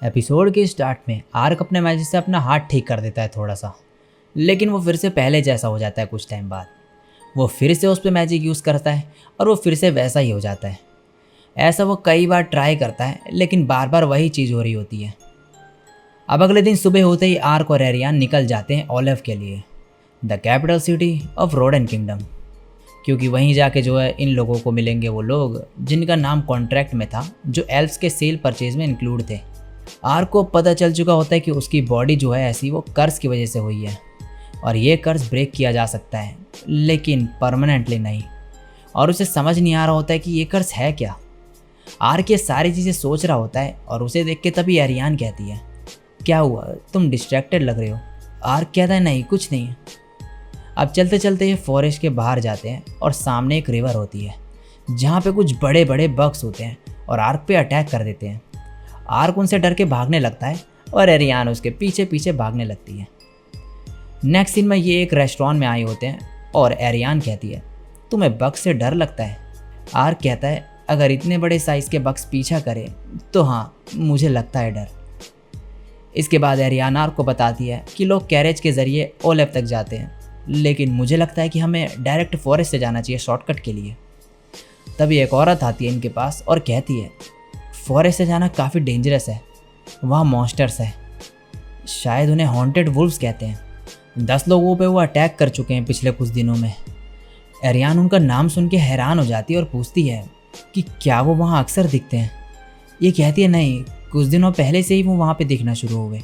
Episode के start में arc अपने मैजिक से अपना हाथ ठीक कर देता है थोड़ा सा, लेकिन वो फिर से पहले जैसा हो जाता है। कुछ टाइम बाद वो फिर से उस पर मैजिक यूज़ करता है और वो फिर से वैसा ही हो जाता है। ऐसा वो कई बार ट्राई करता है, लेकिन बार बार वही चीज़ हो रही होती है। अब अगले दिन सुबह होते ही आर्क और एरियान निकल जाते हैं ओलेफ के लिए, the capital city of Roden kingdom, क्योंकि वहीं जाके जो है इन लोगों को मिलेंगे वो लोग जिनका नाम कॉन्ट्रैक्ट में था, जो एल्फ्स के सेल परचेज में इंक्लूड थे। आर्क को पता चल चुका होता है कि उसकी बॉडी जो है ऐसी वो कर्स की वजह से हुई है और ये कर्स ब्रेक किया जा सकता है, लेकिन परमानेंटली नहीं। और उसे समझ नहीं आ रहा होता है कि ये कर्स है क्या। आर्क ये सारी चीज़ें सोच रहा होता है और उसे देख के तभी एरियान कहती है, क्या हुआ, तुम डिस्ट्रैक्टेड लग रहे हो। आर्क कहता है, नहीं कुछ नहीं है। अब चलते चलते ये फॉरेस्ट के बाहर जाते हैं और सामने एक रिवर होती है जहाँ पे कुछ बड़े बड़े बग्स होते हैं और आर्क पे अटैक कर देते हैं। आर्क उनसे डर के भागने लगता है और एरियान उसके पीछे पीछे भागने लगती है। नेक्स्ट सीन में ये एक रेस्टोरेंट में आए होते हैं और एरियान कहती है, तुम्हें बग्स से डर लगता है। आर्क कहता है, अगर इतने बड़े साइज़ के बग्स पीछा करें तो हाँ, मुझे लगता है डर। इसके बाद एरियान आर्क को बताती है कि लोग कैरेज के ज़रिए ओलेफ तक जाते हैं, लेकिन मुझे लगता है कि हमें डायरेक्ट फॉरेस्ट से जाना चाहिए शॉर्टकट के लिए। तभी एक औरत आती है इनके पास और कहती है, फॉरेस्ट से जाना काफ़ी डेंजरस है, वहाँ मॉन्स्टर्स है, शायद उन्हें हॉन्टेड वुल्व्स कहते हैं। 10 लोगों पे वो अटैक कर चुके हैं पिछले कुछ दिनों में। एरियान उनका नाम सुन के हैरान हो जाती है और पूछती है कि क्या वो वहाँ अक्सर दिखते हैं। ये कहती है, नहीं, कुछ दिनों पहले से ही वो वहाँ पे दिखना शुरू हो गए।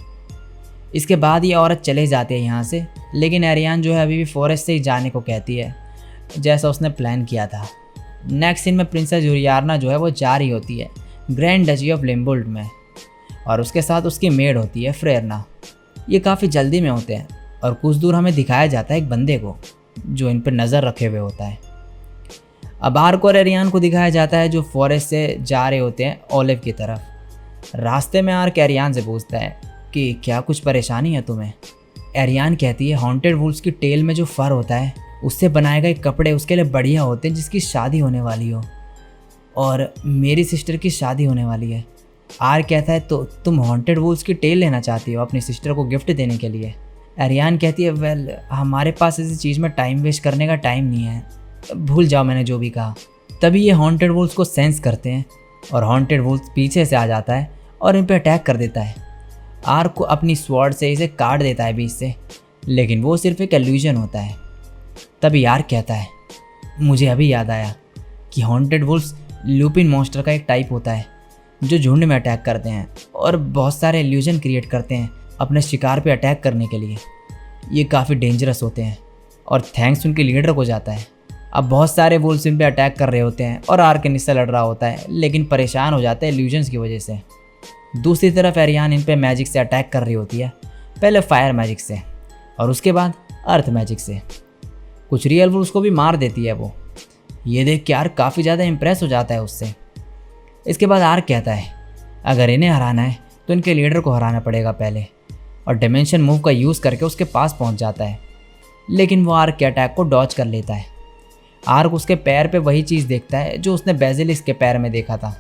इसके बाद ये औरत चले जाती है यहाँ से, लेकिन एरियान जो है अभी भी फॉरेस्ट से ही जाने को कहती है जैसा उसने प्लान किया था। नेक्स्ट सीन में प्रिंसेस यूरियाना जो है वो जा रही होती है ग्रैंड डची ऑफ लिम्बुल्ड में और उसके साथ उसकी मेड होती है फ्रेरना। ये काफ़ी जल्दी में होते हैं और कुछ दूर हमें दिखाया जाता है एक बंदे को जो इन पर नज़र रखे हुए होता है। अब आर्क और एरियान को दिखाया जाता है जो फॉरेस्ट से जा रहे होते हैं ओलेफ की तरफ। रास्ते में आर्क एरियान से पूछता है कि क्या कुछ परेशानी है तुम्हें। एरियान कहती है, हॉन्टेड वुल्व्स की टेल में जो फर होता है उससे बनाए गए कपड़े उसके लिए बढ़िया होते हैं जिसकी शादी होने वाली हो, और मेरी सिस्टर की शादी होने वाली है। आर्क कहता है, तो तुम हॉन्टेड वुल्व्स की टेल लेना चाहती हो अपनी सिस्टर को गिफ्ट देने के लिए। एरियान कहती है, वेल, हमारे पास इसी चीज़ में टाइम वेस्ट करने का टाइम नहीं है, भूल जाओ मैंने जो भी कहा। तभी ये हॉन्टेड वुल्व्स को सेंस करते हैं और हॉन्टेड वुल्व्स पीछे से आ जाता है और इन पर अटैक कर देता है। आर्क को अपनी स्वॉर्ड से इसे काट देता है बीच से, लेकिन वो सिर्फ एक इल्यूजन होता है। तभी आर्क कहता है, मुझे अभी याद आया कि हॉन्टेड वुल्व्स लूपिन मॉन्स्टर का एक टाइप होता है जो झुंड में अटैक करते हैं और बहुत सारे इल्यूजन क्रिएट करते हैं अपने शिकार पे अटैक करने के लिए। ये काफ़ी डेंजरस होते हैं और थैंक्स उनके लीडर को जाता है। अब बहुत सारे वुल्व्स इन पे अटैक कर रहे होते हैं और आर्क इनसे लड़ रहा होता है, लेकिन परेशान हो जाता है इल्यूजन्स की वजह से। दूसरी तरफ एरियान इन पे मैजिक से अटैक कर रही होती है, पहले फायर मैजिक से और उसके बाद अर्थ मैजिक से। कुछ रियल वुल्व्स को भी मार देती है वो। ये देख के आर्क काफ़ी ज़्यादा इम्प्रेस हो जाता है उससे। इसके बाद आर्क कहता है, अगर इन्हें हराना है तो इनके लीडर को हराना पड़ेगा पहले, और डायमेंशन मूव का यूज़ करके उसके पास पहुंच जाता है, लेकिन वो आर्क के अटैक को डॉज कर लेता है। आर्क उसके पैर पे वही चीज़ देखता है जो उसने बेसिलिस्क के पैर में देखा था।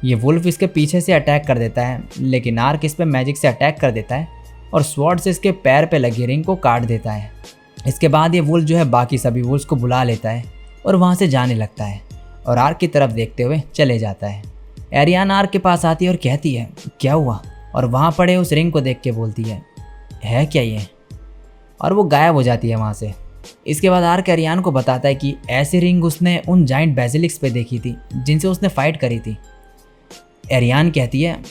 ये वुल्फ इसके पीछे से अटैक कर देता है, लेकिन आर्क इस पर मैजिक से अटैक कर देता है और स्वॉर्ड से इसके पैर पे लगी रिंग को काट देता है। इसके बाद ये वुल्फ जो है बाकी सभी वुल्फ्स को बुला लेता है और वहाँ से जाने लगता है और आर्क की तरफ देखते हुए चले जाता है। एरियान आर्क के पास आती है और कहती है, क्या हुआ, और वहाँ पड़े उस रिंग को देख के बोलती है क्या ये, और वो गायब हो जाती है वहाँ से। इसके बाद आर्क एरियान को बताता है कि ऐसी रिंग उसने उन जाइंट बेसिलिस्क पे देखी थी जिनसे उसने फाइट करी थी। एरियान कहती है,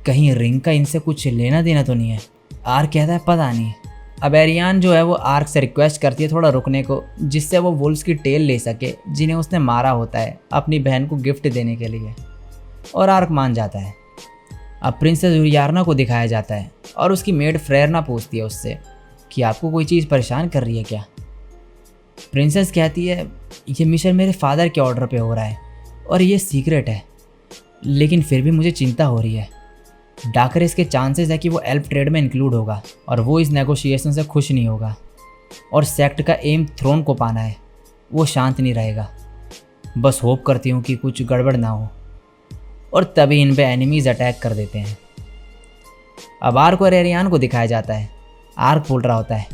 कहीं रिंग का इनसे कुछ लेना देना तो नहीं है। आर्क कहता है, पता नहीं। अब एरियान जो है वो आर्क से रिक्वेस्ट करती है थोड़ा रुकने को, जिससे वो वुल्व्स की टेल ले सके जिन्हें उसने मारा होता है अपनी बहन को गिफ्ट देने के लिए, और आर्क मान जाता है। अब प्रिंसेस यूरियाना को दिखाया जाता है और उसकी मेड फ्रेरना पूछती है उससे कि आपको कोई चीज़ परेशान कर रही है क्या। प्रिंसेस कहती है, ये मिशन मेरे फादर के ऑर्डर पे हो रहा है और ये सीक्रेट है, लेकिन फिर भी मुझे चिंता हो रही है। डाकरेस के चांसेस है कि वो एल्फ ट्रेड में इंक्लूड होगा और वो इस नेगोशिएशन से खुश नहीं होगा। और सेक्ट का एम थ्रोन को पाना है, वो शांत नहीं रहेगा। बस होप करती हूँ कि कुछ गड़बड़ ना हो। और तभी इन पे एनिमीज अटैक कर देते हैं। अब आर्क और एरियान को दिखाया जाता है। आर्क बोल रहा होता है,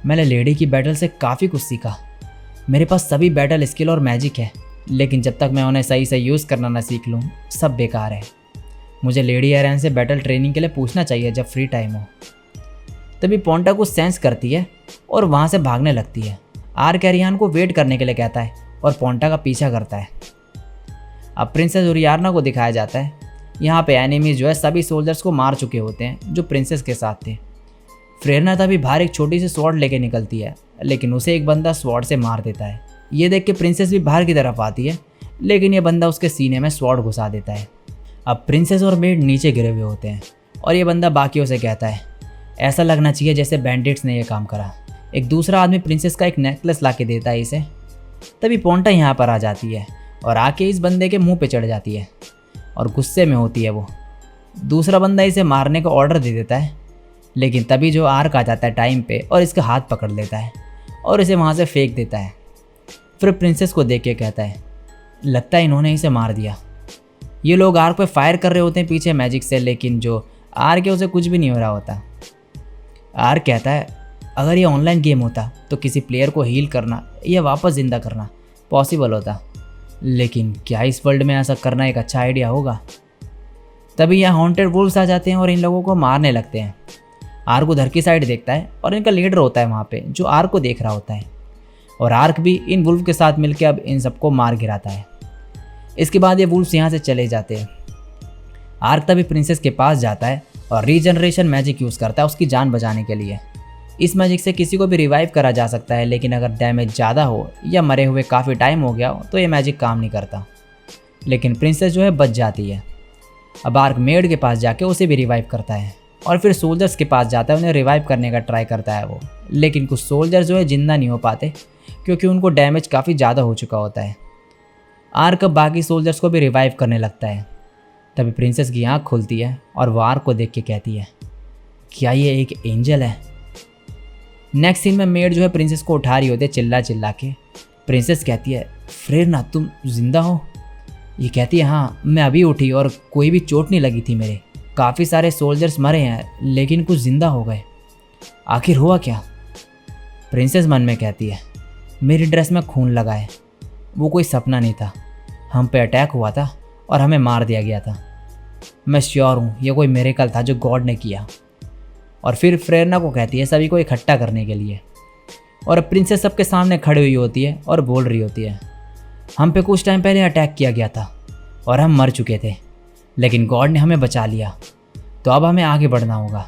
मैंने लेडी की बैटल से काफ़ी कुछ सीखा। मेरे पास सभी बैटल स्किल और मैजिक है, लेकिन जब तक मैं उन्हें सही से यूज़ करना ना सीख लूँ, सब बेकार है। मुझे लेडी एरियान से बैटल ट्रेनिंग के लिए पूछना चाहिए जब फ्री टाइम हो। तभी पोंटा कुछ सेंस करती है और वहाँ से भागने लगती है। आर्क एरियान को वेट करने के लिए कहता है और पोंटा का पीछा करता है। अब प्रिंसेस ओरियाना को दिखाया जाता है। यहाँ पे एनिमीज जो है सभी सोल्जर्स को मार चुके होते हैं जो प्रिंसेस के साथ थे। फ्रेरना तभी बाहर एक छोटी सी स्वॉर्ड लेके निकलती है, लेकिन उसे एक बंदा स्वॉर्ड से मार देता है। ये देख के प्रिंसेस भी बाहर की तरफ आती है, लेकिन ये बंदा उसके सीने में स्वॉर्ड घुसा देता है। अब प्रिंसेस और मेड नीचे गिरे हुए होते हैं और ये बंदा बाकियों से कहता है, ऐसा लगना चाहिए जैसे बैंडिट्स ने यह काम करा। एक दूसरा आदमी प्रिंसेस का एक नेकलेस ला के देता है इसे। तभी पोंटा यहाँ पर आ जाती है और आके इस बंदे के मुंह पे चढ़ जाती है और गुस्से में होती है वो। दूसरा बंदा इसे मारने का ऑर्डर दे देता है, लेकिन तभी जो आर्क आ जाता है टाइम पे और इसका हाथ पकड़ लेता है और इसे वहाँ से फेंक देता है। फिर प्रिंसेस को देख के कहता है, लगता है इन्होंने इसे मार दिया। ये लोग आर्क पे फायर कर रहे होते हैं पीछे मैजिक से, लेकिन जो आर्क है उसे कुछ भी नहीं हो रहा होता। आर्क कहता है, अगर ये ऑनलाइन गेम होता तो किसी प्लेयर को हील करना या वापस ज़िंदा करना पॉसिबल होता, लेकिन क्या इस वर्ल्ड में ऐसा करना एक अच्छा आइडिया होगा। तभी यहाँ हॉन्टेड वुल्व्स आ जाते हैं और इन लोगों को मारने लगते हैं। आर्क उधर की साइड देखता है और इनका लीडर होता है वहाँ पे जो आर्क को देख रहा होता है, और आर्क भी इन वुल्व के साथ मिलकर अब इन सबको मार गिराता है। इसके बाद ये वुल्व्स यहाँ से चले जाते हैं। आर्क तभी प्रिंसेस के पास जाता है और रीजनरेशन मैजिक यूज़ करता है उसकी जान बचाने के लिए। इस मैजिक से किसी को भी रिवाइव करा जा सकता है, लेकिन अगर डैमेज ज़्यादा हो या मरे हुए काफ़ी टाइम हो गया हो तो ये मैजिक काम नहीं करता। लेकिन प्रिंसेस जो है बच जाती है। अब आर्क मेड के पास जाके उसे भी रिवाइव करता है और फिर सोल्जर्स के पास जाता है, उन्हें रिवाइव करने का ट्राई करता है वो। लेकिन कुछ सोल्जर्स जो है जिंदा नहीं हो पाते क्योंकि उनको डैमेज काफ़ी ज़्यादा हो चुका होता है। आर्क अब बाकी सोल्जर्स को भी रिवाइव करने लगता है। तभी प्रिंसेस की आँख खुलती है और वो आर्क को देख के कहती है, क्या ये एक एंजल है। नेक्स्ट सीन में मेड जो है प्रिंसेस को उठा रही होती है चिल्ला चिल्ला के। प्रिंसेस कहती है, फ्रेरना तुम जिंदा हो। ये कहती है, हाँ मैं अभी उठी और कोई भी चोट नहीं लगी थी मेरे। काफ़ी सारे सोल्जर्स मरे हैं लेकिन कुछ जिंदा हो गए, आखिर हुआ क्या। प्रिंसेस मन में कहती है, मेरी ड्रेस में खून लगा है, वो कोई सपना नहीं था, हम पे अटैक हुआ था और हमें मार दिया गया था। मैं श्योर हूँ ये कोई मिरेकल था जो गॉड ने किया। और फिर फ्रेरना को कहती है सभी को इकट्ठा करने के लिए, और प्रिंसेस सबके सामने खड़ी हुई होती है और बोल रही होती है, हम पे कुछ टाइम पहले अटैक किया गया था और हम मर चुके थे, लेकिन गॉड ने हमें बचा लिया। तो अब हमें आगे बढ़ना होगा,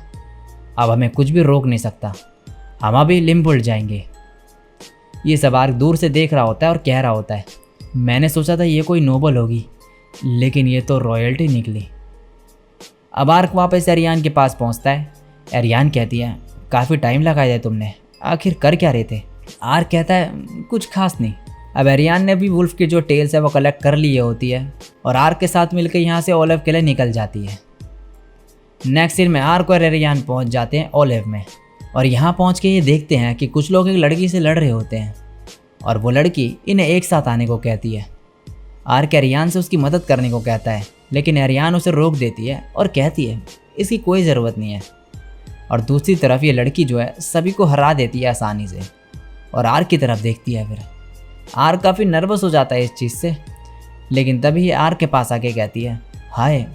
अब हमें कुछ भी रोक नहीं सकता, हम अभी लिम्बुल्ड जाएंगे। ये सब आर्क दूर से देख रहा होता है और कह रहा होता है, मैंने सोचा था ये कोई नोबल होगी, लेकिन ये तो रॉयल्टी निकली। अब आर्क वापस एरियान के पास पहुंचता है। एरियान कहती है, काफ़ी टाइम लगाया है तुमने, आखिर कर क्या रहे थे। आर्क कहता है, कुछ खास नहीं। अब एरियान ने भी वुल्फ की जो टेल्स है वो कलेक्ट कर ली होती है और आर्क के साथ मिलकर यहाँ से ओलिव के लिए निकल जाती है। नेक्स्ट सीन में आर्क और एरियान पहुँच जाते हैं ओलिव में, और यहाँ पहुँच के ये देखते हैं कि कुछ लोग एक लड़की से लड़ रहे होते हैं और वो लड़की इन्हें एक साथ आने को कहती है। आर्क एरियान से उसकी मदद करने को कहता है, लेकिन एरियान उसे रोक देती है और कहती है इसकी कोई ज़रूरत नहीं है। और दूसरी तरफ ये लड़की जो है सभी को हरा देती है आसानी से और आर्क की तरफ देखती है। फिर आर्क काफ़ी नर्वस हो जाता है इस चीज़ से, लेकिन तभी ये आर्क के पास आके कहती है, हाय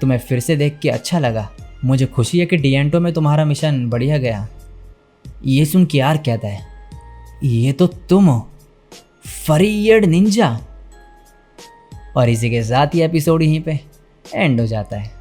तुम्हें फिर से देख के अच्छा लगा, मुझे खुशी है कि डिएंटो में तुम्हारा मिशन बढ़िया गया। ये सुन के आर्क कहता है, ये तो तुम हो, फरी ईयर्ड निंजा। और इसी के साथ ही एपिसोड यहीं पे एंड हो जाता है।